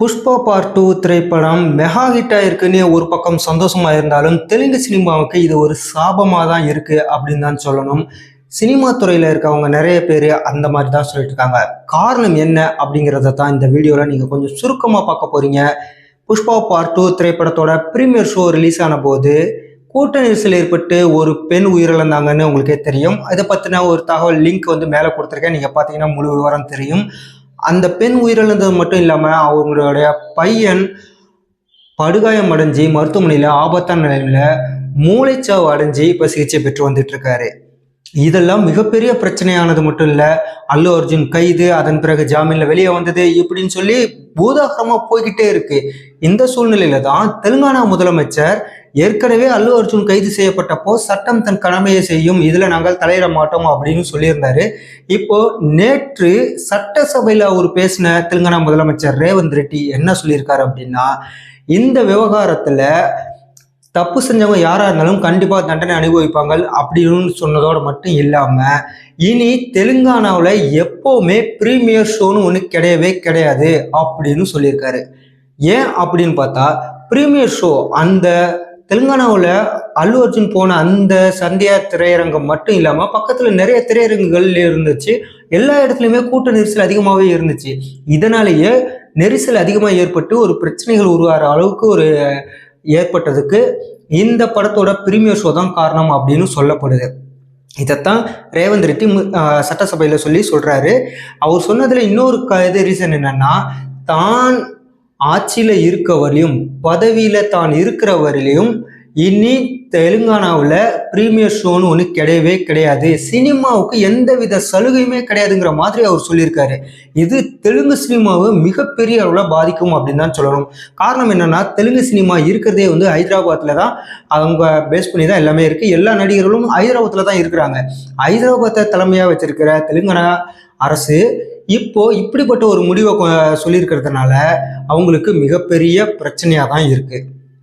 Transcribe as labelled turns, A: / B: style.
A: Pushpa part 2 திரைப்படம் mega hit ஆயிருக்குன்னு ஒரு பக்கம் சந்தோஷமா இருந்தாலும் தெலுங்கு சினிமாவுக்கு இது ஒரு சாபமாக தான் இருக்கு அப்படின்னு தான் சொல்லணும். சினிமா துறையில் இருக்கவங்க நிறைய பேர் அந்த மாதிரி தான் சொல்லிட்டு இருக்காங்க. காரணம் என்ன அப்படிங்கிறத தான் இந்த வீடியோவில் நீங்கள் கொஞ்சம் சுருக்கமாக பார்க்க போறீங்க. புஷ்பா பார்ட் 2 திரைப்படத்தோட ப்ரீமியர் ஷோ ரிலீஸ் ஆன போது கூட்ட நெரிசல் ஏற்பட்டு ஒரு பெண் உயிரிழந்தாங்கன்னு உங்களுக்கே தெரியும். இதை பற்றின ஒரு தகவல் லிங்க் மேலே கொடுத்துருக்கேன். நீங்கள் பார்த்தீங்கன்னா முழு விவரம் தெரியும். அந்த பெண் உயிரிழந்தது மட்டும் இல்லாமல் அவங்களுடைய பையன் படுகாயம் அடைஞ்சு மருத்துவமனையில் ஆபத்தான நிலையில் மூளைச்சாவு அடைஞ்சு இப்போ சிகிச்சை பெற்று வந்துட்டு இருக்காரு. இதெல்லாம் மிகப்பெரிய பிரச்சனையானது மட்டும் இல்லை, அல்லு அர்ஜுன் கைது, அதன் பிறகு ஜாமீனில் வெளியே வந்தது, இப்படின்னு சொல்லி பூதாகரமாக போய்கிட்டே இருக்கு. இந்த சூழ்நிலையில தான் தெலுங்கானா முதலமைச்சர் ஏற்கனவே அல்லு அர்ஜுன் கைது செய்யப்பட்டப்போ சட்டம் தன் கடமையை செய்யும், இதுல நாங்கள் தலையிட மாட்டோம் அப்படின்னு சொல்லியிருந்தாரு. இப்போ நேற்று சட்டசபையில் அவர் பேசின தெலுங்கானா முதலமைச்சர் ரேவந்த் ரெட்டி என்ன சொல்லியிருக்காரு அப்படின்னா, இந்த விவகாரத்துல தப்பு செஞ்சவங்க யாரா இருந்தாலும் கண்டிப்பா தண்டனை அனுபவிப்பாங்க அப்படின்னு சொன்னதோடு மட்டும் இல்லாம இனி தெலுங்கானாவில் எப்பவுமே ப்ரீமியர் ஷோன்னு ஒன்று கிடையவே கிடையாது அப்படின்னு சொல்லியிருக்காரு. ஏன் அப்படின்னு பார்த்தா, ப்ரீமியர் ஷோ அந்த தெலுங்கானாவில் அல்லு அர்ஜுன் போன அந்த சந்தியா திரையரங்கம் மட்டும் இல்லாமல் பக்கத்தில் நிறைய திரையரங்குகள் இருந்துச்சு. எல்லா இடத்துலையுமே கூட்ட நெரிசல் அதிகமாகவே இருந்துச்சு. இதனாலேயே நெரிசல் அதிகமாக ஏற்பட்டு ஒரு பிரச்சனைகள் உருவாகிற அளவுக்கு ஒரு ஏற்பட்டதுக்கு இந்த படத்தோட ப்ரீமியர் ஷோ தான் காரணம் அப்படின்னு சொல்லப்படுது. இதைத்தான் ரேவந்த் ரெட்டி சட்டசபையில் சொல்றாரு. அவர் சொன்னதுல இன்னொரு ரீசன் என்னன்னா, தான் ஆட்சியில இருக்க வரையும் பதவியில தான் இருக்கிற வரையிலையும் இனி தெலுங்கானாவில் ப்ரீமியர் ஷோன்னு ஒன்று கிடையவே கிடையாது, சினிமாவுக்கு எந்தவித சலுகையுமே கிடையாதுங்கிற மாதிரி அவர் சொல்லியிருக்காரு. இது தெலுங்கு சினிமாவை மிகப்பெரிய அளவில் பாதிக்கும் அப்படின்னு தான் சொல்லணும். காரணம் என்னன்னா, தெலுங்கு சினிமா இருக்கிறதே ஹைதராபாத்தில் தான் அவங்க பேஸ் பண்ணி தான் எல்லாமே இருக்குது. எல்லா நடிகர்களும் ஹைதராபாத்தில் தான் இருக்கிறாங்க. ஹைதராபாத்தை தலைமையாக வச்சிருக்கிற தெலுங்கானா அரசு இப்போ இப்படிப்பட்ட ஒரு முடிவை சொல்லியிருக்கிறதுனால அவங்களுக்கு மிகப்பெரிய பிரச்சனையாக தான் இருக்குது.